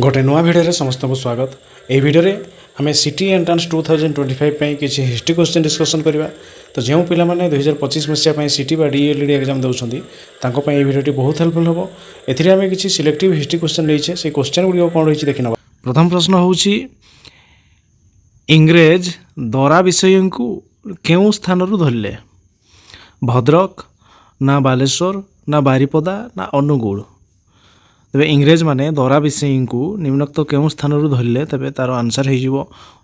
गोटे नुआ भिडियो समस्त को स्वागत। यही भिडियो आम सिटी एंट्रांस 2025 किसी हिस्ट्री क्वेश्चन डिस्कसन करवा। तो जो पिला माने 2025 मसीहा सिटी बा डीएलडी एग्जाम दौरान ये भिडियो बहुत हेल्पफुल हम। एमें किसी सिलेक्टिव हिस्ट्री क्वेश्चन नहीं से क्वेश्चन गुड़िक कौन रही देखना। प्रथम प्रश्न हूँ इंग्रेज दरा विषय को क्यों स्थान धरले? भद्रक ना बालेश्वर ना बारिपदा ना अनुगुल? तेरे इंग्रेज माने दरा विषय को निम्नोक्त क्यों स्थान धरले तेरे तार आंसर हो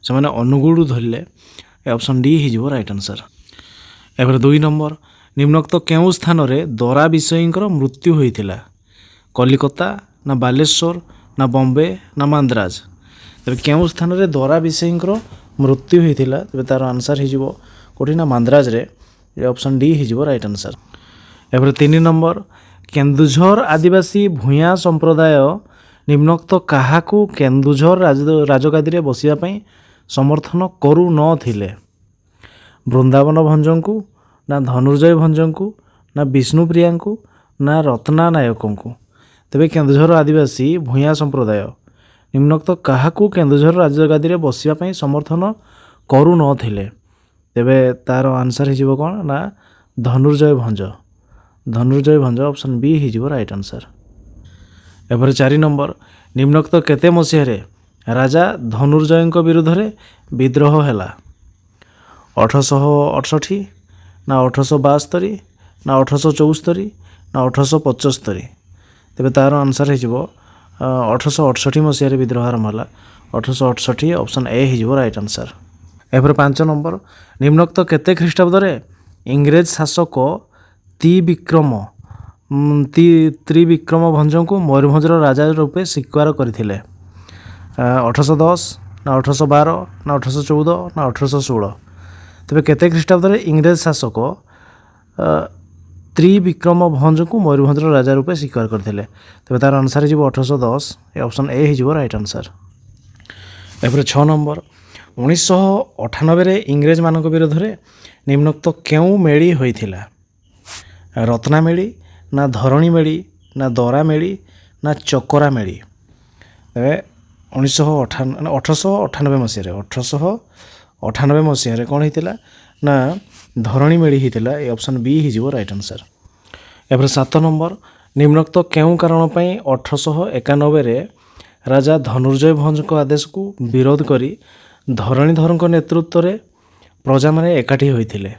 अनुगुल धरले। ऑप्शन डी हो राइट आंसर। एबार 2 नंबर निम्नोक्त क्यों स्थान में दरा विषय मृत्यु होता? कलिकता ना बालेश्वर ना बॉम्बे ना मांद्राज? तेरे क्यों स्थान में दरा विषय मृत्यु होता तेरे तार आंसर हो कौटी ना मांद्राज रे। ऑप्शन डी हो राइट आंसर। एबार 3 नंबर केन्दुझर आदिवासी भूया संप्रदाय निम्नोक्त क्या केन्दुझर राजगादी बसवाई समर्थन करू नथिले? बृंदावन भंज को ना धनुर्जय भंज को ना विष्णुप्रिया को ना रत्ना नायक को? तेरे केन्दुझर आदिवासी भूया संप्रदाय निम्नोक्त क्या केन्दुझर राजगादी बसवाई समर्थन करू नथिले? तेरे तार आंसर हो कौन ना धनुर्जय भंज। धनुर्जय भंज ऑप्शन बी हो राइट आंसर। एबार 4 नंबर निम्नोक्त केते मसीह राजा धनुर्जय विरुद्ध रे विद्रोह है? 1868 ना 1872 ना 1874 ना 1875? तेरे तार आंसर हो 1868 मसीह विद्रोह आरंभ है। 1868 ऑप्शन ए हो राइट आंसर। एबार 5 नंबर निम्नोक्त केते ख्रीष्टाब्द इंग्रेज शासक त्रिविक्रम भंज को मयूरभंजर राजा रूपे स्वीकार करते? 1810 ना 1812 ना 1814 ना 1816? तेरे केते ख्रीष्टाब्द इंग्रेज शासक त्रिविक्रम भंज को मयूरभंजर राजा रूपे स्वीकार करते? तेरे तार आंसर हो 1810। ऑप्शन ए हो राइट आंसर। एबार 6 नंबर 1998 इंग्रेज मान विरोध में निम्नोक्त क्यों मेली होता? रत्ना मेली ना धरणी मेली ना दरा मेली ना चकरा मेली? 1898 मसीह कौन होता ना धरणी मेली होता? ऑप्शन बी हो राइट आंसर। एबार 7 नंबर निम्नोक्त क्यों कारण 1891 राजा धनुर्जय भंज को आदेश को विरोध करी धरणीधर नेतृत्व में प्रजा माने एकाठी होते?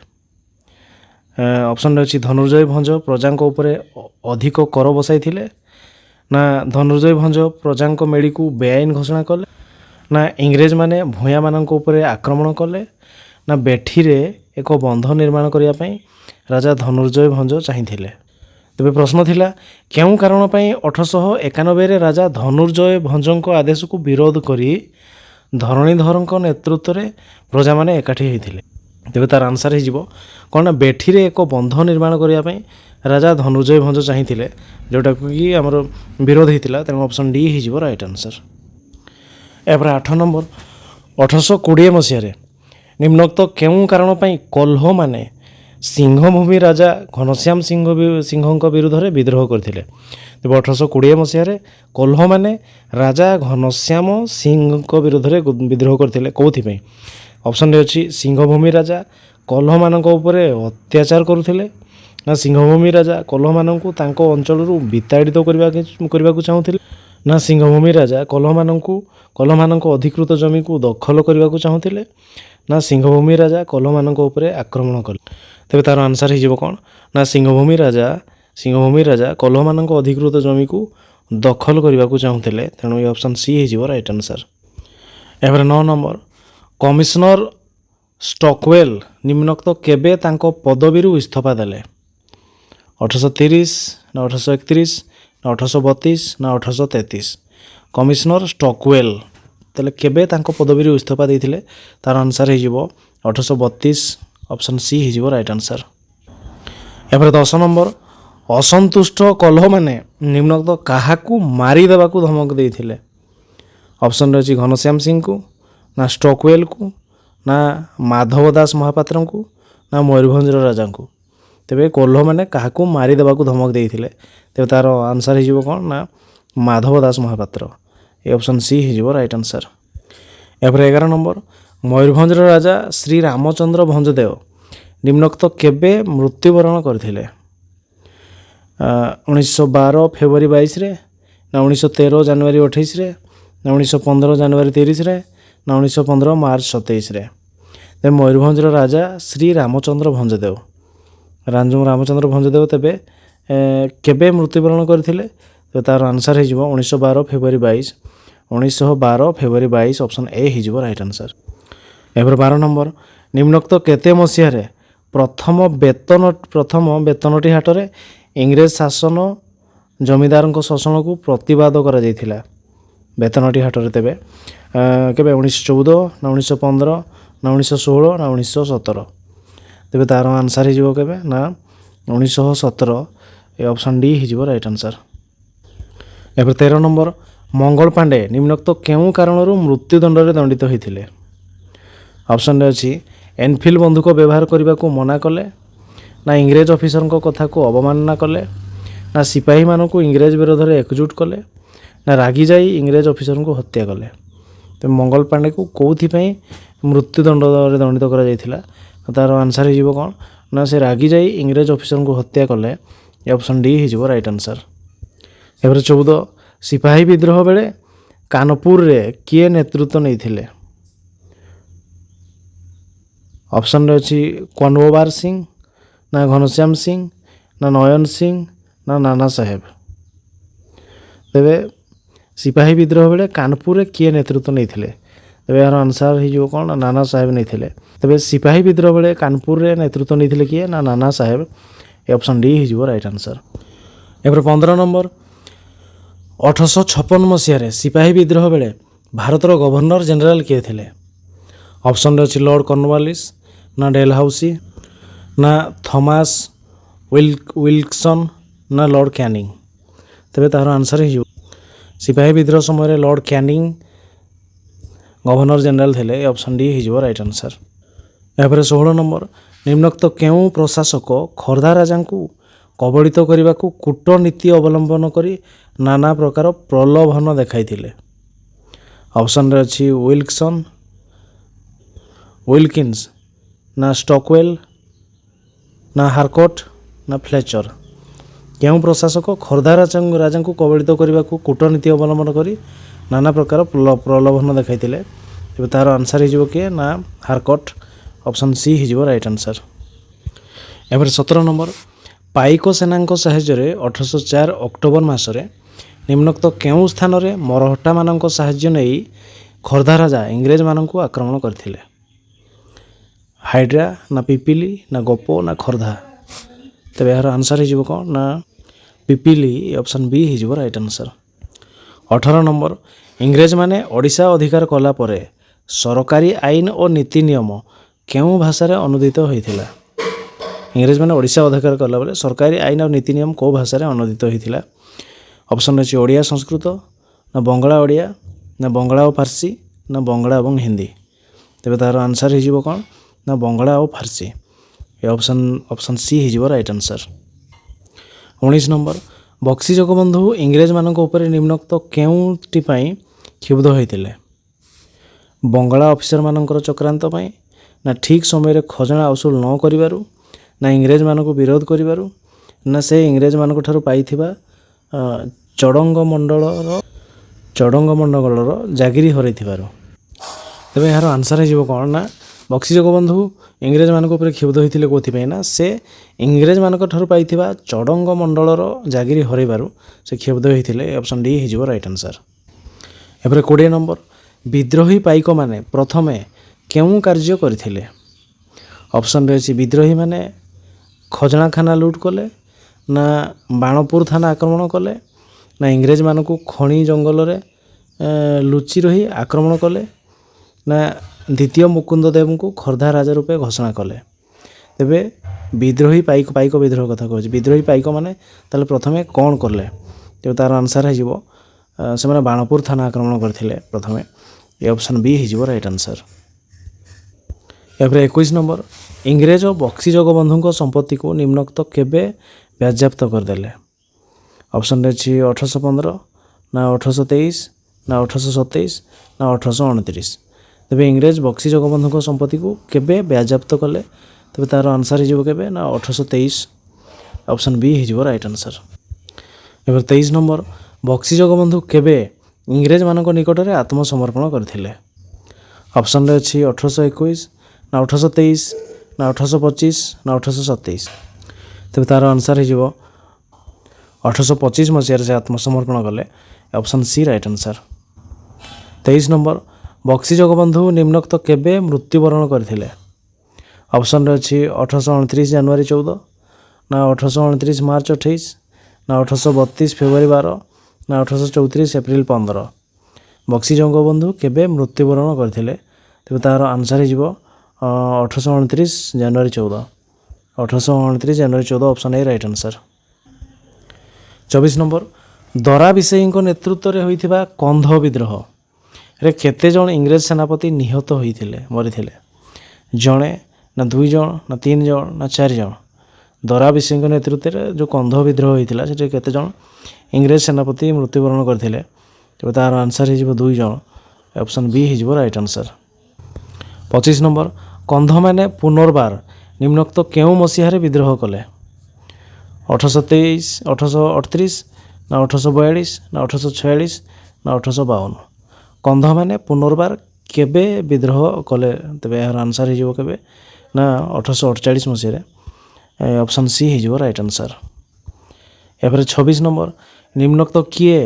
ऑप्शन अच्छी धनुर्जय भंज प्रजा अधिक कर बसाई ना धनुर्जय भंज प्रजा मेली को बेआईन घोषणा कले ना इंग्रेज माने भूया मान आक्रमण कले ना बेठीरे एक बंध निर्माण करने राजा धनुर्जय भंज चाहिए? तेरे प्रश्न थिला क्यों कारण 1891 राजा धनुर्जय भंज आदेश को विरोध करी धरणीधर नेतृत्व में प्रजा माने एकाठी होते? तेरे तार आंसर हो कौन ना बेठीरे एक बंध निर्माण करने राजा धनुर्जय भंज चाहिए जोटा कि आमर विरोध होता। तेणु ऑप्शन डी हो राइट आंसर। एबार 8 नंबर 1820 मसीह निम्नोक्त क्यों कारण कोल्हो माने सिंहभूमि राजा घनश्याम सिंह विरुद्ध में विद्रोह करते? तेज 1820 मसीह कोल्हो माने राजा घनश्याम सिंह विरुद्ध में विद्रोह करते कौन? ऑप्शन अच्छी सिंहभूमि राजा कोल्हो मान अत्याचार करुले ना सिंहभूमि राजा कोल्हो मान अंचल विताड़ित करने को चाहूले ना सिंहभूमि राजा कोल्हो मान अधिकृत जमी को दखल करने को चाहूले ना सिंहभूमि राजा कोल्हो मान आक्रमण कले? तेरे तार आंसर हो कौन ना सिंहभूमि राजा कोल्हो मान अधिकृत जमी को दखल करने को चाहूले। तेणु ये ऑप्शन सी हो राइट आंसर। एबार 9 नंबर कमिशनर स्टॉकवेल निम्नोक्त केबे तांको पदवी इस्तीफा देले? 1830 ना 1831 ना 1832 ना 1833? कमिशनर स्टॉकवेल तेल केबे तांको पदवी इस्तीफा देते? तार आंसर हो 1832। ऑप्शन सी हो राइट आंसर। एबार 10 नंबर असंतुष्ट कोल्हो माने निम्नोक्त क्या मारिदेवा धमक देते? ऑप्शन रही घनश्याम सिंह को ना स्टॉकवेल को ना माधव दास महापात्र को ना मयूरभंजर राजा को? तेरे कोल्हो मैंने क्या मारिदेवा धमक देते? तेरे तार आंसर हो कौन ना माधव दास महापात्र। ଏ ଅପସନ୍ ସି ହେଇଯିବ ରାଇଟ୍ ଆନ୍ସର୍। ଏପରେ 11 ନମ୍ବର, ମୟୂରଭଞ୍ଜର ରାଜା ଶ୍ରୀ ରାମଚନ୍ଦ୍ର ଭଞ୍ଜଦେଓ ନିମ୍ନୋକ୍ତ କେବେ ମୃତ୍ୟୁବରଣ କରିଥିଲେ? 1912 ଫେବୃଆରୀ 22ରେ, ନା 1913 ଜାନୁଆରୀ 28ରେ, ନା 1915 ଜାନୁଆରୀ 30ରେ, ନା 1915 ମାର୍ଚ୍ଚ 27ରେ। ତେବେ ମୟୂରଭଞ୍ଜର ରାଜା ଶ୍ରୀ ରାମଚନ୍ଦ୍ର ଭଞ୍ଜଦେଓ ରାମଚନ୍ଦ୍ର ଭଞ୍ଜଦେଓ ତେବେ କେବେ ମୃତ୍ୟୁବରଣ କରିଥିଲେ? ତ ତା'ର ଆନ୍ସର୍ ହେଇଯିବ 1912 ଫେବୃଆରୀ 22। 1912 ଫେବୃଆରୀ 22 ଅପସନ୍ ଏ ହେଇଯିବ ରାଇଟ୍ ଆନ୍ସର୍। ଏପରେ 12 ନମ୍ବର, ନିମ୍ନୋକ୍ତ କେତେ ମସିହାରେ ପ୍ରଥମ ବେତନଟି ହାଟରେ ଇଂରେଜ ଶାସନ ଜମିଦାରଙ୍କ ଶୋଷଣକୁ ପ୍ରତିବାଦ କରାଯାଇଥିଲା? ବେତନଟି ହାଟରେ ତେବେ କେବେ 1914, ନା 1915, ନା 1916, ନା 1917? ତେବେ ତା'ର ଆନ୍ସର୍ ହେଇଯିବ କେବେ ନା 1917। ଏ ଅପସନ୍ ଡି ହେଇଯିବ right answer. ଏପରେ 13 number, Mangal Pandey ନିମ୍ନୋକ୍ତ କେଉଁ କାରଣରୁ ମୃତ୍ୟୁଦଣ୍ଡରେ ଦଣ୍ଡିତ ହୋଇଥିଲେ? ଅପସନ୍ରେ ଅଛି ଏନଫିଲ୍ଡ ବନ୍ଧୁକ ବ୍ୟବହାର କରିବାକୁ ମନା କଲେ, ନା ଇଂରେଜ ଅଫିସରଙ୍କ କଥାକୁ ଅବମାନନା କଲେ, ନା ସିପାହୀମାନଙ୍କୁ ଇଂରେଜ ବିରୋଧରେ ଏକଜୁଟ କଲେ, ନା ରାଗି ଯାଇ ଇଂରେଜ ଅଫିସରଙ୍କୁ ହତ୍ୟା କଲେ? ତେବେ ମଙ୍ଗଲ ପାଣ୍ଡେକୁ କେଉଁଥିପାଇଁ ମୃତ୍ୟୁଦଣ୍ଡରେ ଦଣ୍ଡିତ କରାଯାଇଥିଲା? ତା'ର ଆନ୍ସର୍ ହେଇଯିବ କ'ଣ ନା ସେ ରାଗି ଯାଇ ଇଂରେଜ ଅଫିସରଙ୍କୁ ହତ୍ୟା କଲେ। ଏ ଅପସନ୍ ଡି ହେଇଯିବ ରାଇଟ୍ ଆନ୍ସର୍। ଏପରେ 14, ସିପାହୀ ବିଦ୍ରୋହ ବେଳେ କାନପୁରରେ କିଏ ନେତୃତ୍ୱ ନେଇଥିଲେ? ଅପସନ୍ରେ ଅଛି କନୱର ସିଂ, ନା ଘନଶ୍ୟାମ ସିଂ, ନା ନୟନ ସିଂ, ନା ନାନା ସାହେବ? ତେବେ ସିପାହୀ ବିଦ୍ରୋହ ବେଳେ କାନପୁରରେ କିଏ ନେତୃତ୍ୱ ନେଇଥିଲେ? ତେବେ ଏହାର ଆନ୍ସର୍ ହେଇଯିବ କ'ଣ ନା ନାନା ସାହେବ ନେଇଥିଲେ। ତେବେ ସିପାହୀ ବିଦ୍ରୋହ ବେଳେ କାନପୁରରେ ନେତୃତ୍ୱ ନେଇଥିଲେ କିଏ? ନା ନାନା ସାହେବ। ଏ ଅପସନ୍ ଡି ହେଇଯିବ ରାଇଟ୍ ଆନ୍ସର୍। ଏପରେ 15 ନମ୍ବର, 1856 ମସିହାରେ ସିପାହୀ ବିଦ୍ରୋହ ବେଳେ ଭାରତର ଗଭର୍ଣ୍ଣର ଜେନେରାଲ କିଏ ଥିଲେ? ଅପସନ୍ରେ ଅଛି ଲର୍ଡ଼ କର୍ଣ୍ଣୱାଲିସ୍, ନା ଡେଲହାଉସି, ନା ଥମାସ ୱିଲ୍ସନ୍, ନା ଲର୍ଡ଼ କ୍ୟାନିଂ? ତେବେ ତାହାର ଆନ୍ସର୍ ହେଇଯିବ ସିପାହୀ ବିଦ୍ରୋହ ସମୟରେ ଲର୍ଡ଼ କ୍ୟାନିଂ ଗଭର୍ଣ୍ଣର ଜେନେରାଲ ଥିଲେ। ଏ ଅପସନ୍ ଡି ହେଇଯିବ ରାଇଟ୍ ଆନ୍ସର୍। ଏହାପରେ 16 ନମ୍ବର, ନିମ୍ନୋକ୍ତ କେଉଁ ପ୍ରଶାସକ ଖୋର୍ଦ୍ଧା ରାଜାଙ୍କୁ କବଳିତ କରିବାକୁ କୂଟନୀତି ଅବଲମ୍ବନ କରି ନାନା ପ୍ରକାର ପ୍ରଲୋଭନ ଦେଖାଇଥିଲେ? ଅପସନ୍ରେ ଅଛି ୱିଲକିନ୍ସ, ନା ଷ୍ଟକୱେଲ୍, ନା ହାରକୋଟ୍, ନା ଫ୍ଲେଚର? କେଉଁ ପ୍ରଶାସକ ଖୋର୍ଦ୍ଧା ରାଜାଙ୍କୁ କବଳିତ କରିବାକୁ କୂଟନୀତି ଅବଲମ୍ବନ କରି ନାନା ପ୍ରକାର ପ୍ରଲୋଭନ ଦେଖାଇଥିଲେ? ତେବେ ତା'ର ଆନ୍ସର୍ ହେଇଯିବ କିଏ ନା ହାରକୋଟ୍। ଅପସନ୍ ସି ହେଇଯିବ ରାଇଟ୍ ଆନ୍ସର୍। ଏପରେ 17 ନମ୍ବର, ପାଇକ ସେନାଙ୍କ ସାହାଯ୍ୟରେ 1804 ଅକ୍ଟୋବର ମାସରେ ନିମ୍ନୋକ୍ତ କେଉଁ ସ୍ଥାନରେ ମରହଟ୍ଟାମାନଙ୍କ ସାହାଯ୍ୟ ନେଇ ଖୋର୍ଦ୍ଧା ରାଜା ଇଂରେଜମାନଙ୍କୁ ଆକ୍ରମଣ କରିଥିଲେ? ହାଇଡ୍ରା, ନା ପିପିଲି, ନା ଗୋପ, ନା ଖୋର୍ଦ୍ଧା? ତେବେ ଏହାର ଆନ୍ସର୍ ହେଇଯିବ କ'ଣ ନା ପିପିଲି। ଅପସନ୍ ବି ହେଇଯିବ ରାଇଟ୍ ଆନ୍ସର୍। 18 ନମ୍ବର, ଇଂରେଜମାନେ ଓଡ଼ିଶା ଅଧିକାର କଲା ପରେ ସରକାରୀ ଆଇନ ଓ ନୀତି ନିୟମ କେଉଁ ଭାଷାରେ ଅନୁଦିତ ହୋଇଥିଲା? ଇଂରେଜମାନେ ଓଡ଼ିଶା ଅଧିକାର କଲାବେଳେ ସରକାରୀ ଆଇନ ଓ ନୀତି ନିୟମ କେଉଁ ଭାଷାରେ ଅନୁଦିତ ହୋଇଥିଲା? ଅପସନ୍ ଅଛି ଓଡ଼ିଆ ସଂସ୍କୃତ, ନା ବଙ୍ଗଳା ଓଡ଼ିଆ, ନା ବଙ୍ଗଳା ଓ ଫାର୍ସି, ନା ବଙ୍ଗଳା ଏବଂ ହିନ୍ଦୀ? ତେବେ ତା'ର ଆନ୍ସର୍ ହେଇଯିବ କ'ଣ ନା ବଙ୍ଗଳା ଓ ଫାର୍ସି। ଏ ଅପସନ୍ ସି ହେଇଯିବ right answer. 19 number, Bakshi Jagabandhu ଇଂରେଜମାନଙ୍କ ଉପରେ ନିମ୍ନୋକ୍ତ କେଉଁଟି ପାଇଁ କ୍ଷୁବ୍ଧ ହୋଇଥିଲେ? ବଙ୍ଗଳା ଅଫିସରମାନଙ୍କର ଚକ୍ରାନ୍ତ ପାଇଁ, ନା ଠିକ୍ ସମୟରେ ଖଜଣା ଅସୁଲ ନ କରିବାରୁ, ନା ଇଂରେଜମାନଙ୍କୁ ବିରୋଧ କରିବାରୁ, ନା ସେ ଇଂରେଜମାନଙ୍କ ଠାରୁ ପାଇଥିବା ଚଡ଼ଙ୍ଗମଣ୍ଡଳର ଜାଗିରି ହରାଇଥିବାରୁ? ତେବେ ଏହାର ଆନ୍ସର୍ ହେଇଯିବ କ'ଣ ନା ବକ୍ସି ଜଗବନ୍ଧୁ ଇଂରେଜମାନଙ୍କ ଉପରେ କ୍ଷୁବ୍ଧ ହୋଇଥିଲେ କେଉଁଥିପାଇଁ ନା ସେ ଇଂରେଜମାନଙ୍କ ଠାରୁ ପାଇଥିବା ଚଡ଼ଙ୍ଗମଣ୍ଡଳର ଜାଗିରି ହରାଇବାରୁ ସେ କ୍ଷୁବ୍ଧ ହୋଇଥିଲେ। ଅପସନ୍ ଡି ହେଇଯିବ ରାଇଟ୍ ଆନ୍ସର୍। ଏପରେ 20 ନମ୍ବର, ବିଦ୍ରୋହୀ ପାଇକମାନେ ପ୍ରଥମେ କେଉଁ କାର୍ଯ୍ୟ କରିଥିଲେ? ଅପସନ୍ରେ ଅଛି ବିଦ୍ରୋହୀମାନେ ଖଜଣାଖାନା ଲୁଟ୍ କଲେ, ନା ବାଣପୁର ଥାନା ଆକ୍ରମଣ କଲେ, ନା ଇଂରେଜମାନଙ୍କୁ ଖଣି ଜଙ୍ଗଲରେ ଲୁଚି ରହି ଆକ୍ରମଣ କଲେ, ନା ଦ୍ୱିତୀୟ ମୁକୁନ୍ଦ ଦେବଙ୍କୁ ଖୋର୍ଦ୍ଧା ରାଜା ରୂପେ ଘୋଷଣା କଲେ? ତେବେ ବିଦ୍ରୋହୀ ପାଇକ ବିଦ୍ରୋହ କଥା କହୁଛି। ବିଦ୍ରୋହୀ ପାଇକମାନେ ତାହେଲେ ପ୍ରଥମେ କ'ଣ କଲେ? ତେବେ ତା'ର ଆନ୍ସର୍ ହେଇଯିବ ସେମାନେ ବାଣପୁର ଥାନା ଆକ୍ରମଣ କରିଥିଲେ ପ୍ରଥମେ। ଏ ଅପସନ୍ ବି ହେଇଯିବ ରାଇଟ୍ ଆନ୍ସର୍। ଏପରେ 21 ନମ୍ବର, ଇଂରେଜ ବକ୍ସି ଜଗବନ୍ଧୁଙ୍କ ସମ୍ପତ୍ତିକୁ ନିମ୍ନୋକ୍ତ କେବେ ବାଜ୍ୟାପ୍ତ କରିଦେଲେ? ଅପସନ୍ରେ ଅଛି 1815, ନା 1823, ନା 1827 ନା 1829। ତେବେ ଇଂରେଜ ବକ୍ସି ଜଗବନ୍ଧୁଙ୍କ ସମ୍ପତ୍ତିକୁ କେବେ ବାଜ୍ୟାପ୍ତ କଲେ? ତେବେ ତା'ର ଆନ୍ସର୍ ହେଇଯିବ କେବେ ନା 1823। ଅପସନ୍ ବି ହେଇଯିବ ରାଇଟ୍ ଆନ୍ସର୍। ଏବେ 23 ନମ୍ବର, ବକ୍ସି ଜଗବନ୍ଧୁ କେବେ ଇଂରେଜମାନଙ୍କ ନିକଟରେ ଆତ୍ମସମର୍ପଣ କରିଥିଲେ? ଅପସନ୍ରେ ଅଛି 1821 ନା 1823 ନା 1825 ନା 1827। ତେବେ ତା'ର ଆନ୍ସର୍ ହେଇଯିବ 1825 ମସିହାରେ ସେ ଆତ୍ମସମର୍ପଣ କଲେ। Option C right answer. 23 number, Bakshi Jagabandhu ନିମ୍ନୋକ୍ତ କେବେ ମୃତ୍ୟୁବରଣ କରିଥିଲେ? ଅପସନ୍ରେ ଅଛି 1829 ଜାନୁଆରୀ 14 ନା 1829 ମାର୍ଚ୍ଚ 28 ନା 1832 ଫେବୃଆରୀ 12 ନା 1834 ଏପ୍ରିଲ 15। ବକ୍ସି ଜଗବନ୍ଧୁ କେବେ ମୃତ୍ୟୁବରଣ କରିଥିଲେ? ତେବେ ତା'ର ଆନ୍ସର୍ ହେଇଯିବ 1829 January 14। 1829 January 14 option A right answer. 24 number, Dora ବିଷୟୀଙ୍କ ନେତୃତ୍ୱରେ ହୋଇଥିବା କନ୍ଧ ବିଦ୍ରୋହରେ କେତେ ଜଣ ଇଂରେଜ ସେନାପତି ନିହତ ହୋଇଥିଲେ ମରିଥିଲେ? ଜଣେ ନା 2 ଜଣ ନା 3 ଜଣ ନା 4 ଜଣ? ଦରା ବିଷୟୀଙ୍କ ନେତୃତ୍ୱରେ ଯେଉଁ କନ୍ଧ ବିଦ୍ରୋହ ହୋଇଥିଲା ସେଠାରେ କେତେ ଜଣ ଇଂରେଜ ସେନାପତି ମୃତ୍ୟୁବରଣ କରିଥିଲେ? ତେବେ ତା'ର ଆନ୍ସର୍ ହେଇଯିବ 2 ଜଣ। ଅପସନ୍ ବି ହେଇଯିବ ରାଇଟ୍ ଆନ୍ସର୍। 25 ନମ୍ବର, କନ୍ଧମାନେ ପୁନର୍ବାର ନିମ୍ନୋକ୍ତ କେଉଁ ମସିହାରେ ବିଦ୍ରୋହ କଲେ? 1823 1838 ନା 1842 ନା 1846 ନା 1852? କନ୍ଧମାନେ ପୁନର୍ବାର କେବେ ବିଦ୍ରୋହ କଲେ? ତେବେ ଏହାର ଆନ୍ସର୍ ହେଇଯିବ କେବେ ନା 1848 ମସିହାରେ। ଅପସନ୍ ସି ହେଇଯିବ ରାଇଟ୍ ଆନ୍ସର୍। ଏପରେ 26 ନମ୍ବର, ନିମ୍ନୋକ୍ତ କିଏ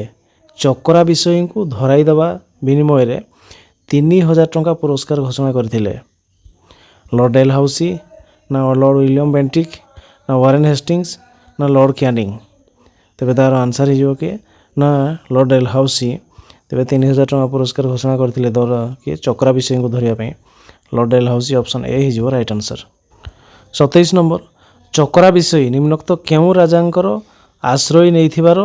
ଚକରା ବିଷୟୀଙ୍କୁ ଧରାଇ ଦେବା ବିନିମୟରେ 3000 ଟଙ୍କା ପୁରସ୍କାର ଘୋଷଣା କରିଥିଲେ? ଲର୍ଡ଼ ଡେଲହାଉସି ନା ଲର୍ଡ଼ ୱିଲିୟମ୍ ବେଣ୍ଟିକ୍ ନା ୱାରେନ୍ ହେଷ୍ଟିଙ୍ଗସ୍ ନା ଲର୍ଡ଼ କ୍ୟାନିଂ? ତେବେ ତା'ର ଆନ୍ସର୍ ହେଇଯିବ କିଏ ନା ଲର୍ଡ଼ ଡେଲହାଉସି। ତେବେ 3000 ଟଙ୍କା ପୁରସ୍କାର ଘୋଷଣା କରିଥିଲେ କିଏ ଚକରା ବିଷୟୀଙ୍କୁ ଧରିବା ପାଇଁ? Lord Dalhousie. ଅପସନ୍ ଏ ହେଇଯିବ right answer. 27 number, Chakra Bisoi ନିମ୍ନୋକ୍ତ କେଉଁ ରାଜାଙ୍କର ଆଶ୍ରୟ ନେଇଥିବାର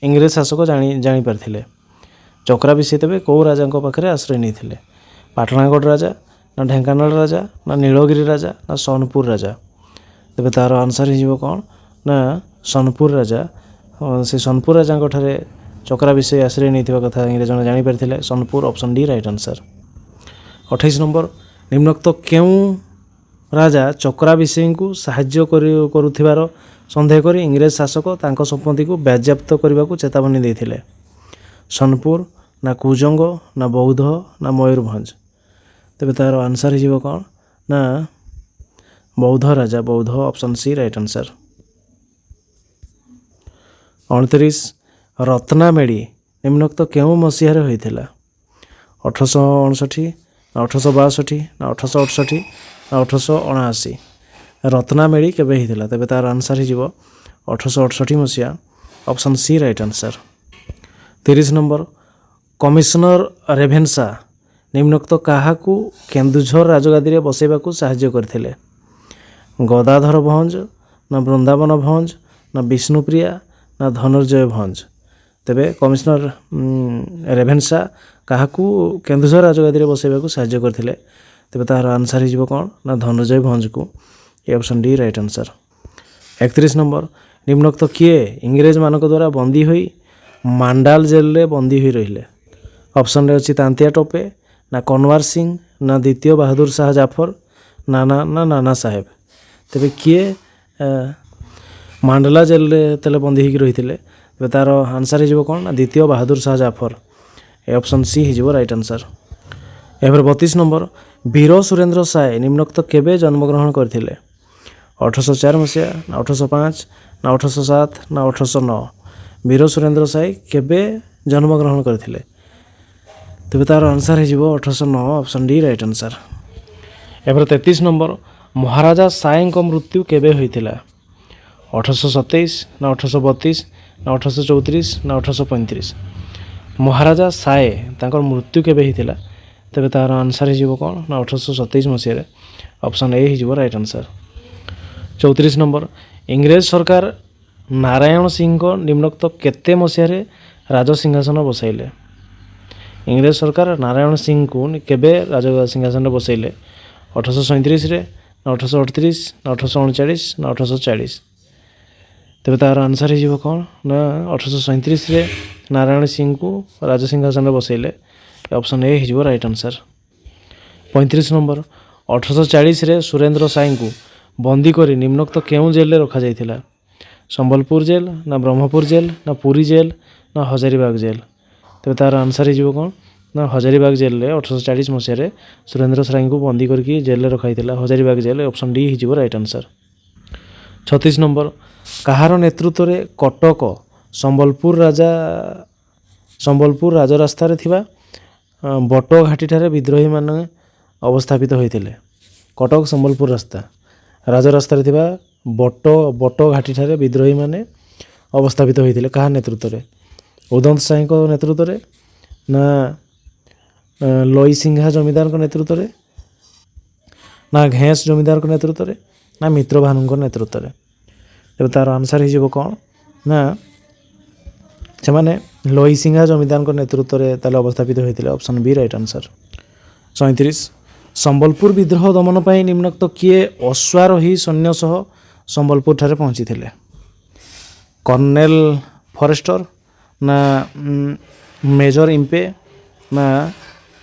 ଇଂରେଜ ଶାସକ ଜାଣିପାରିଥିଲେ? ଚକରା ବିଷୟୀ ତେବେ କେଉଁ ରାଜାଙ୍କ ପାଖରେ ଆଶ୍ରୟ ନେଇଥିଲେ? ପାଟଣାଗଡ଼ ରାଜା ନା ଢେଙ୍କାନାଳ ରାଜା ନା ନୀଳଗିରି ରାଜା ନା ସୋନପୁର ରାଜା? ତେବେ ତା'ର ଆନ୍ସର୍ ହେଇଯିବ କ'ଣ ନା ସୋନପୁର ରାଜା। ସେ ସୋନପୁର ରାଜାଙ୍କ ଠାରେ ଚକରା ବିଷୟୀ ଆଶ୍ରୟ ନେଇଥିବା କଥା ଇଂରେଜମାନେ ଜାଣିପାରିଥିଲେ। Sonpur. Option D right answer. 28 number, ନିମ୍ନୋକ୍ତ କେଉଁ ରାଜା ଚକରା ବିଷୟୀଙ୍କୁ ସାହାଯ୍ୟ କରୁଥିବାର ସନ୍ଦେହ କରି ଇଂରେଜ ଶାସକ ତାଙ୍କ ସମ୍ପତ୍ତିକୁ ବାଜ୍ୟାପ୍ତ କରିବାକୁ ଚେତାବନୀ ଦେଇଥିଲେ? ସୋନପୁର ନା କୁଜଙ୍ଗ ନା ବୌଦ୍ଧ ନା ମୟୂରଭଞ୍ଜ? ତେବେ ତା'ର ଆନ୍ସର୍ ହେଇଯିବ କ'ଣ ନା ବୌଦ୍ଧ ରାଜା। Boudh. Option C right answer. 29, ରତ୍ନାମେଡ଼ି ନିମ୍ନୋକ୍ତ କେଉଁ ମସିହାରେ ହୋଇଥିଲା? 1859 ନା 1862 ନା 1868 ନା 1879? ରତ୍ନାମେଡ଼ି କେବେ ହେଇଥିଲା? ତେବେ ତା'ର ଆନ୍ସର୍ ହେଇଯିବ 1868 ମସିହା। Option C right answer. 30 number, commissioner Ravenshaw ନିମ୍ନୋକ୍ତ କାହାକୁ କେନ୍ଦୁଝର ରାଜଗାଦିରେ ବସାଇବାକୁ ସାହାଯ୍ୟ କରିଥିଲେ? ଗଦାଧର ଭଞ୍ଜ ନା ବୃନ୍ଦାବନ ଭଞ୍ଜ ନା ବିଷ୍ଣୁପ୍ରିୟା ନା ଧନଞ୍ଜୟ ଭଞ୍ଜ? ତେବେ କମିଶନର ରେଭେନ୍ସା କାହାକୁ କେନ୍ଦୁଝର ରାଜଗାଦିରେ ବସାଇବାକୁ ସାହାଯ୍ୟ କରିଥିଲେ? ତେବେ ତା'ର ଆନ୍ସର୍ ହେଇଯିବ କ'ଣ ନା ଧନଞ୍ଜୟ ଭଞ୍ଜକୁ। ଏ option D right answer. 31 number, ନିମ୍ନୋକ୍ତ କିଏ ଇଂରେଜମାନଙ୍କ ଦ୍ୱାରା ବନ୍ଦୀ ହୋଇ ମାଣ୍ଡାଲ ଜେଲରେ ବନ୍ଦୀ ହୋଇ ରହିଲେ? ଅପସନ୍ରେ ଅଛି ତାନ୍ତିଆ ଟୋପେ ନା କନୱାର ସିଂ ନା ଦ୍ୱିତୀୟ ବାହାଦୁର ଶାହ ଜାଫର ନା ନାନା ସାହେବ? ତେବେ କିଏ ମାଣ୍ଡଲା ଜେଲରେ ଯେତେବେଳେ ବନ୍ଦୀ ହୋଇକି ରହିଥିଲେ? ତେବେ ତା'ର ଆନ୍ସର୍ ହେଇଯିବ କ'ଣ ନା ଦ୍ୱିତୀୟ ବାହାଦୁର ଶାହ ଜାଫର। ଏ ଅପସନ୍ ସି ହେଇଯିବ ରାଇଟ୍ ଆନ୍ସର୍। ଏପରେ 32 ନମ୍ବର, ବୀର ସୁରେନ୍ଦ୍ର ସାଏ ନିମ୍ନୋକ୍ତ କେବେ ଜନ୍ମଗ୍ରହଣ କରିଥିଲେ? 1804 ମସିହା ନା 1805 ନା 1807 ନା 1809? ବୀର ସୁରେନ୍ଦ୍ର ସାଏ କେବେ ଜନ୍ମଗ୍ରହଣ କରିଥିଲେ? ତେବେ ତା'ର ଆନ୍ସର୍ ହେଇଯିବ 1809। Option D right answer. ଏପରେ 33 ନମ୍ବର, ମହାରାଜା ସାଏଙ୍କ ମୃତ୍ୟୁ କେବେ ହୋଇଥିଲା? 1827 ନା 1832 ନା 1834 ନା 1835? ମହାରାଜା ସାଏ ତାଙ୍କର ମୃତ୍ୟୁ କେବେ ହେଇଥିଲା? ତେବେ ତା'ର ଆନ୍ସର୍ ହେଇଯିବ କ'ଣ ନା 1827 ମସିହାରେ। ଅପସନ୍ ଏ ହେଇଯିବ ରାଇଟ୍ ଆନ୍ସର୍। 34 ନମ୍ବର, ଇଂରେଜ ସରକାର ନାରାୟଣ ସିଂଙ୍କ ନିମ୍ନୋକ୍ତ କେତେ ମସିହାରେ ରାଜସିଂହାସନ ବସାଇଲେ? ଇଂରେଜ ସରକାର ନାରାୟଣ ସିଂଙ୍କୁ କେବେ ରାଜସିଂହାସନରେ ବସାଇଲେ? 1837 ନା 1838 ନା 1839 ନା 1840? ତେବେ ତାର ଆନ୍ସର୍ ହେଇଯିବ କ'ଣ ନା 1837ରେ ନାରାୟଣ ସିଂଙ୍କୁ ରାଜସିଂହାସନରେ ବସାଇଲେ। ଅପସନ୍ ଏ ହେଇଯିବ ରାଇଟ୍ ଆନ୍ସର୍। 35 ନମ୍ବର 1840ରେ ସୁରେନ୍ଦ୍ର ସାଏଙ୍କୁ ବନ୍ଦୀ କରି ନିମ୍ନୋକ୍ତ କେଉଁ ଜେଲରେ ରଖାଯାଇଥିଲା? ସମ୍ବଲପୁର ଜେଲ୍ ନା ବ୍ରହ୍ମପୁର ଜେଲ୍ ନା ପୁରୀ ଜେଲ୍ ନା ହଜାରିବାଗ ଜେଲ୍? ତେବେ ତାର ଆନ୍ସର୍ ହେଇଯିବ କ'ଣ ନା ହଜାରିବାଗ ଜେଲରେ 1840 ମସିହାରେ ସୁରେନ୍ଦ୍ର ସାଏଙ୍କୁ ବନ୍ଦୀ କରିକି ଜେଲରେ ରଖାଯାଇଥିଲା। ହଜାରିବାଗ ଜେଲ୍। ଅପସନ୍ ଡି ହେଇଯିବ ରାଇଟ୍ ଆନ୍ସର୍। 36 ନମ୍ବର କାହାର ନେତୃତ୍ୱରେ କଟକ ସମ୍ବଲପୁର ରାଜରାସ୍ତାରେ ଥିବା ବଟ ଘାଟିଠାରେ ବିଦ୍ରୋହୀମାନେ ଅବସ୍ଥାପିତ ହୋଇଥିଲେ? କଟକ ସମ୍ବଲପୁର ରାଜରାସ୍ତାରେ ଥିବା ବଟ ଘାଟିଠାରେ ବିଦ୍ରୋହୀମାନେ ଅବସ୍ଥାପିତ ହୋଇଥିଲେ କାହା ନେତୃତ୍ୱରେ? ଉଦନ୍ତ ସାଏଙ୍କ ନେତୃତ୍ୱରେ ନା ଲଇସିଂହା ଜମିଦାରଙ୍କ ନେତୃତ୍ୱରେ ନା ଘେଁସ ଜମିଦାରଙ୍କ ନେତୃତ୍ୱରେ ନା ମିତ୍ରଭାନୁଙ୍କ ନେତୃତ୍ୱରେ? ତେବେ ତାର ଆନ୍ସର୍ ହେଇଯିବ କ'ଣ ନା ସେମାନେ ଲଇସିଂହା ଜମିଦାରଙ୍କ ନେତୃତ୍ୱରେ ତାହେଲେ ଅବସ୍ଥାପିତ ହୋଇଥିଲେ। Option B right answer. 37 Sambalpur ବିଦ୍ରୋହ ଦମନ ପାଇଁ ନିମ୍ନୋକ୍ତ କିଏ ଅଶ୍ୱାରୋହୀ ସୈନ୍ୟ ସହ ସମ୍ବଲପୁରଠାରେ ପହଞ୍ଚିଥିଲେ? କର୍ଣ୍ଣେଲ ଫରେଷ୍ଟର ନା ମେଜର ଇମ୍ପେ ନା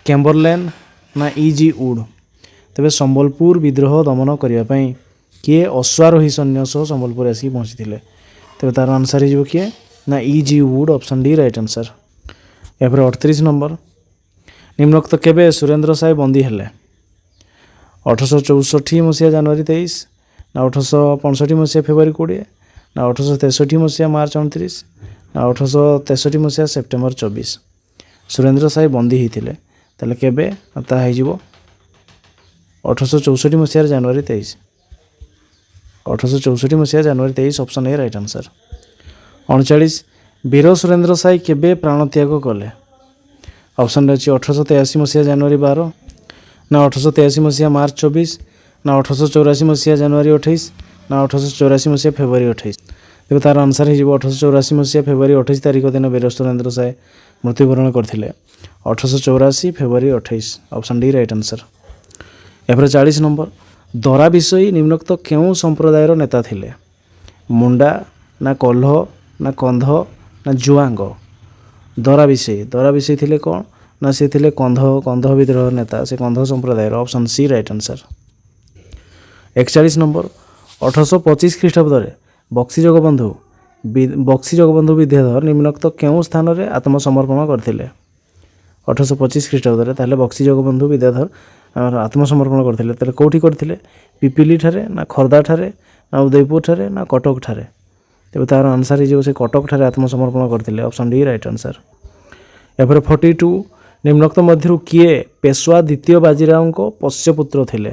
କ୍ୟାମ୍ବରଲେନ୍ ନା ଇ.ଜି. ଉଡ୍? ତେବେ ସମ୍ବଲପୁର ବିଦ୍ରୋହ ଦମନ କରିବା ପାଇଁ କିଏ ଅଶ୍ୱାରୋହୀ ସୈନ୍ୟ ସହ ସମ୍ବଲପୁର ଆସିକି ପହଞ୍ଚିଥିଲେ? ତେବେ ତାର ଆନ୍ସର୍ ହେଇଯିବ କିଏ ନା eg. Wood. Option D right answer. ଏହାପରେ 38 ନମ୍ବର ନିମ୍ନୋକ୍ତ କେବେ ସୁରେନ୍ଦ୍ର ସାଏ ବନ୍ଦୀ ହେଲେ? 1864 ମସିହା ଜାନୁଆରୀ 23 ନା 1865 ମସିହା ଫେବୃଆରୀ 20 ନା 1863 ମସିହା ମାର୍ଚ୍ଚ 29 ନା 1863 ମସିହା ସେପ୍ଟେମ୍ବର 24? ସୁରେନ୍ଦ୍ର ସାଏ ବନ୍ଦୀ ହେଇଥିଲେ ତାହେଲେ କେବେ? ତାହା ହେଇଯିବ 1864 ମସିହାର ଜାନୁଆରୀ 23। 1864 ମସିହା ଜାନୁଆରୀ 23। Option A right answer. 39 ବୀର ସୁରେନ୍ଦ୍ର ସାଏ କେବେ ପ୍ରାଣତ୍ୟାଗ କଲେ? ଅପସନ୍ରେ ଅଛି 1883 ମସିହା ଜାନୁଆରୀ 12 ନା 1883 ମସିହା ମାର୍ଚ୍ଚ 24 ନା 1884 ମସିହା ଜାନୁଆରୀ 28 ନା 1884 ମସିହା ଫେବୃଆରୀ 28? ତେବେ ତା'ର ଆନ୍ସର୍ ହେଇଯିବ 1884 ମସିହା ଫେବୃଆରୀ 28 ତାରିଖ ଦିନ ବୀର ସୁରେନ୍ଦ୍ର ସାଏ ମୃତ୍ୟୁବରଣ କରିଥିଲେ। 1884 ଫେବୃଆରୀ 28। Option D right answer. ଏହାପରେ 40 ନମ୍ବର ଦରା ବିଷୋଇ ନିମ୍ନୋକ୍ତ କେଉଁ ସମ୍ପ୍ରଦାୟର ନେତା ଥିଲେ? ମୁଣ୍ଡା ନା କଲ୍ହ ନା କନ୍ଧ ନା ଜୁଆଙ୍ଗ? ଦରା ବିଷୋଇ ଥିଲେ କ'ଣ ନା ସେ ଥିଲେ କନ୍ଧ ବିଦ୍ରୋହ ନେତା, ସେ କନ୍ଧ ସମ୍ପ୍ରଦାୟର। Option C right answer. 41 number 1825 ଖ୍ରୀଷ୍ଟାବ୍ଦରେ ବକ୍ସି ଜଗବନ୍ଧୁ ବିଦ୍ୟାଧର ନିମ୍ନୋକ୍ତ କେଉଁ ସ୍ଥାନରେ ଆତ୍ମସମର୍ପଣ କରିଥିଲେ? 1825 ଖ୍ରୀଷ୍ଟାବ୍ଦରେ ତାହେଲେ ବକ୍ସି ଜଗବନ୍ଧୁ ବିଦ୍ୟାଧର ଆତ୍ମସମର୍ପଣ କରିଥିଲେ। ତାହେଲେ କେଉଁଠି କରିଥିଲେ? ପିପିଲି ଠାରେ ନା ଖୋର୍ଦ୍ଧା ଠାରେ ନା ଉଦୟପୁର ଠାରେ ନା କଟକ ଠାରେ? ତେବେ ତାର ଆନ୍ସର୍ ହେଇଯିବ ସେ କଟକ ଠାରେ ଆତ୍ମସମର୍ପଣ କରିଥିଲେ। Option D right answer. ଏହାପରେ 42 ନିମ୍ନୋକ୍ତ ମଧ୍ୟରୁ କିଏ ପେଶୱା ଦ୍ୱିତୀୟ ବାଜିରାଓଙ୍କ ପୋଷ୍ୟପୁତ୍ର ଥିଲେ?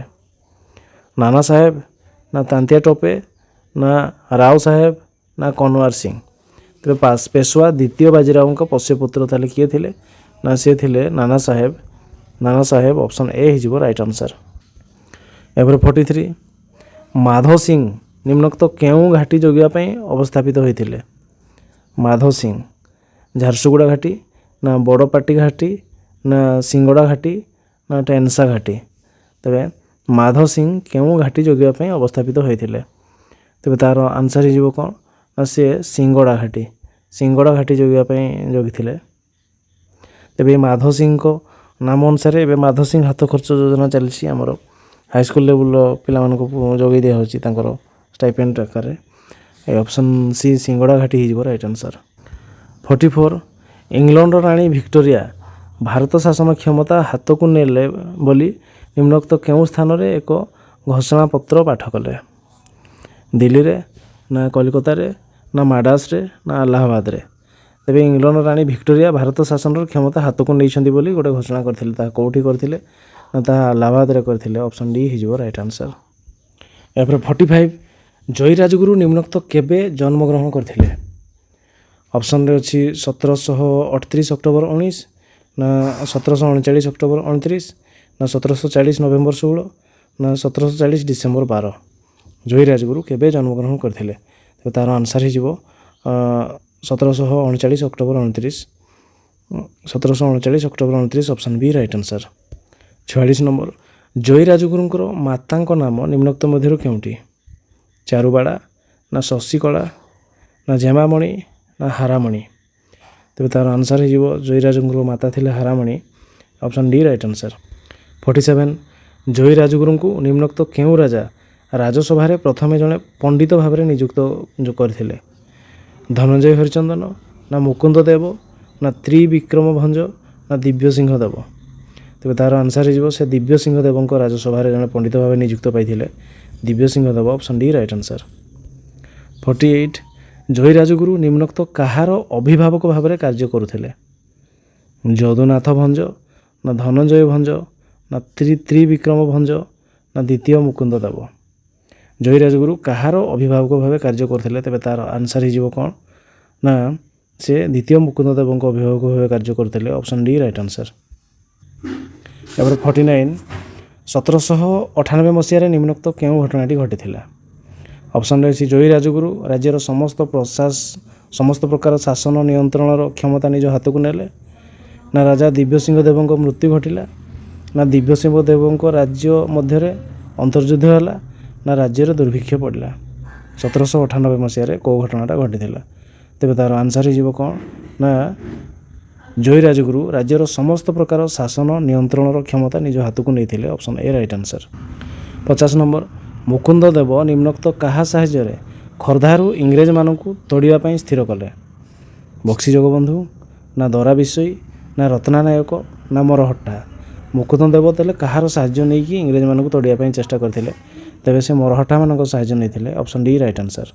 ନାନା ସାହେବ ନା ତାନ୍ତିଆ ଟୋପେ ନା ରାଓ ସାହେବ ନା କନୱାର ସିଂ? ତେବେ ପେଶୱା ଦ୍ୱିତୀୟ ବାଜିରାଓଙ୍କ ପୋଷ୍ୟପୁତ୍ର ତାହେଲେ କିଏ ଥିଲେ ନା ସେ ଥିଲେ ନାନା ସାହେବ। ଅପସନ୍ ଏ ହେଇଯିବ ରାଇଟ୍ ଆନ୍ସର୍। ଏହାପରେ 43 ମାଧ ସିଂ ନିମ୍ନୋକ୍ତ କେଉଁ ଘାଟି ଜଗିବା ପାଇଁ ଅବସ୍ଥାପିତ ହୋଇଥିଲେ? ମାଧ ସିଂ ଝାରସୁଗୁଡ଼ା ଘାଟି ନା ବଡ଼ପାଟି ଘାଟି ନା ସିଙ୍ଗଡ଼ା ଘାଟି ନା ଟେନ୍ସା ଘାଟି? ତେବେ ମାଧ ସିଂ କେଉଁ ଘାଟି ଜଗିବା ପାଇଁ ଅବସ୍ଥାପିତ ହୋଇଥିଲେ? ତେବେ ତା'ର ଆନ୍ସର୍ ହେଇଯିବ କ'ଣ ନା ସେ ସିଙ୍ଗଡ଼ା ଘାଟି ଜଗିବା ପାଇଁ ଜଗିଥିଲେ। ତେବେ ମାଧ ସିଂଙ୍କ ନାମ ଅନୁସାରେ ଏବେ ମାଧ ସିଂ ହାତ ଖର୍ଚ୍ଚ ଯୋଜନା ଚାଲିଛି ଆମର ହାଇସ୍କୁଲ ଲେବୁଲ୍ର ପିଲାମାନଙ୍କୁ ଯୋଗାଇ ଦିଆହେଉଛି ତାଙ୍କର ଷ୍ଟାଇପେଣ୍ଡ ଆକାରରେ। ଏ ଅପସନ୍ ସି ସିଙ୍ଗଡ଼ା ଘାଟି ହେଇଯିବ ରାଇଟ୍ ଆନ୍ସର୍। 44 ଇଂଲଣ୍ଡର ରାଣୀ ଭିକ୍ଟୋରିଆ ଭାରତ ଶାସନ କ୍ଷମତା ହାତକୁ ନେଲେ ବୋଲି ନିମ୍ନୋକ୍ତ କେଉଁ ସ୍ଥାନରେ ଏକ ଘୋଷଣାପତ୍ର ପାଠ କଲେ? ଦିଲ୍ଲୀରେ ନା କଲିକତାରେ ନା ମାଡ୍ରାସରେ ନା ଆଲାହାବାଦରେ? ତେବେ ଇଂଲଣ୍ଡ ରାଣୀ ଭିକ୍ଟୋରିଆ ଭାରତ ଶାସନର କ୍ଷମତା ହାତକୁ ନେଇଛନ୍ତି ବୋଲି ଗୋଟେ ଘୋଷଣା କରିଥିଲେ। ତାହା କେଉଁଠି କରିଥିଲେ ନା ତାହା ଆଲାହାବାଦରେ କରିଥିଲେ। ଅପସନ୍ ଡି ହେଇଯିବ ରାଇଟ୍ ଆନ୍ସର୍। ଏହାପରେ 45 ଜୟୀ ରାଜଗୁରୁ ନିମ୍ନୋକ୍ତ କେବେ ଜନ୍ମଗ୍ରହଣ କରିଥିଲେ? ଅପସନ୍ରେ ଅଛି 1738 ଅକ୍ଟୋବର 19 ନା 1739 ଅକ୍ଟୋବର 29 ନା 1740 ନଭେମ୍ବର 16 ନା 1740 ଡିସେମ୍ବର 12? ଜୟୀ ରାଜଗୁରୁ କେବେ ଜନ୍ମଗ୍ରହଣ କରିଥିଲେ? ତେବେ ତା'ର ଆନ୍ସର୍ ହେଇଯିବ 1739 October 29। 1739 October 29। Option B right answer. 46 number Jayi ରାଜଗୁରୁଙ୍କର ମାତାଙ୍କ ନାମ ନିମ୍ନୋକ୍ତ ମଧ୍ୟରୁ କେଉଁଟି? ଚାରୁବାଡ଼ା ନା ଶଶିକଳା ନା ଝେମାମଣି ନା ହାରାମଣି। ତେବେ ତା'ର ଆନ୍ସର୍ ହେଇଯିବ ଜୟୀରାଜଗୁରୁଙ୍କ ମାତା ଥିଲେ Haramani. Option D right answer. 47 ଜୟୀରାଜଗୁରୁଙ୍କୁ ନିମ୍ନୋକ୍ତ କେଉଁ ରାଜା ରାଜସଭାରେ ପ୍ରଥମେ ଜଣେ ପଣ୍ଡିତ ଭାବରେ ନିଯୁକ୍ତ କରିଥିଲେ? ଧନଞ୍ଜୟ ହରିଚନ୍ଦନ ନା ମୁକୁନ୍ଦ ଦେବ ନା ତ୍ରିବିକ୍ରମ ଭଞ୍ଜ ନା ଦିବ୍ୟସିଂହ ଦେବ। ତେବେ ତା'ର ଆନ୍ସର୍ ହେଇଯିବ ସେ ଦିବ୍ୟସିଂହ ଦେବଙ୍କ ରାଜସଭାରେ ଜଣେ ପଣ୍ଡିତ ଭାବେ ନିଯୁକ୍ତ ପାଇଥିଲେ Divyasingh Deb. Option D right answer. 48 Jayirajguru ନିମ୍ନୋକ୍ତ କାହାର ଅଭିଭାବକ ଭାବରେ କାର୍ଯ୍ୟ କରୁଥିଲେ? ଯଦୁନାଥ ଭଞ୍ଜ ନା ଧନଞ୍ଜୟ ଭଞ୍ଜ ନା ତ୍ରିବିକ୍ରମ ଭଞ୍ଜ ନା ଦ୍ୱିତୀୟ ମୁକୁନ୍ଦ ଦେବ। ଜୟୀରାଜଗୁରୁ କାହାର ଅଭିଭାବକ ଭାବେ କାର୍ଯ୍ୟ କରୁଥିଲେ? ତେବେ ତା'ର ଆନ୍ସର୍ ହେଇଯିବ କ'ଣ ନା ସେ ଦ୍ୱିତୀୟ ମୁକୁନ୍ଦ ଦେବଙ୍କ ଅଭିଭାବକ ଭାବେ କାର୍ଯ୍ୟ କରୁଥିଲେ। Option D right answer. ତାପରେ 49 1798 ମସିହାରେ ନିମ୍ନୋକ୍ତ କେଉଁ ଘଟଣାଟି ଘଟିଥିଲା? ଅପସନ୍ରେ ଅଛି ଜୟୀରାଜଗୁରୁ ରାଜ୍ୟର ସମସ୍ତ ପ୍ରକାର ଶାସନ ନିୟନ୍ତ୍ରଣର କ୍ଷମତା ନିଜ ହାତକୁ ନେଲେ, ନା ରାଜା ଦିବ୍ୟସିଂହ ଦେବଙ୍କ ମୃତ୍ୟୁ ଘଟିଲା, ନା ଦିବ୍ୟସିଂହ ଦେବଙ୍କ ରାଜ୍ୟ ମଧ୍ୟରେ ଅନ୍ତର୍ଯୁଦ୍ଧ ହେଲା, ନା ରାଜ୍ୟରେ ଦୁର୍ଭିକ୍ଷ ପଡ଼ିଲା। 1798 ମସିହାରେ କେଉଁ ଘଟଣାଟା ଘଟିଥିଲା? ତେବେ ତା'ର ଆନ୍ସର୍ ହେଇଯିବ କ'ଣ ନା ଜୟୀରାଜଗୁରୁ ରାଜ୍ୟର ସମସ୍ତ ପ୍ରକାର ଶାସନ ନିୟନ୍ତ୍ରଣର କ୍ଷମତା ନିଜ ହାତକୁ ନେଇଥିଲେ। Option A right answer. 50 number Mukunda Deb ନିମ୍ନୋକ୍ତ କାହା ସାହାଯ୍ୟରେ ଖୋର୍ଦ୍ଧାରୁ ଇଂରେଜମାନଙ୍କୁ ତଡ଼ିବା ପାଇଁ ସ୍ଥିର କଲେ? ବକ୍ସି ଜଗବନ୍ଧୁ ନା ଦରା ବିଶୋଇ ନା ରତ୍ନାନାୟକ ନା ମରହଟ୍ଟା। ମୁକୁନ୍ଦ ଦେବ ତାହେଲେ କାହାର ସାହାଯ୍ୟ ନେଇକି ଇଂରେଜମାନଙ୍କୁ ତଡ଼ିବା ପାଇଁ ଚେଷ୍ଟା କରିଥିଲେ? ତେବେ ସେ ମରହଟ୍ଟାମାନଙ୍କ ସାହାଯ୍ୟ ନେଇଥିଲେ। Option D right answer.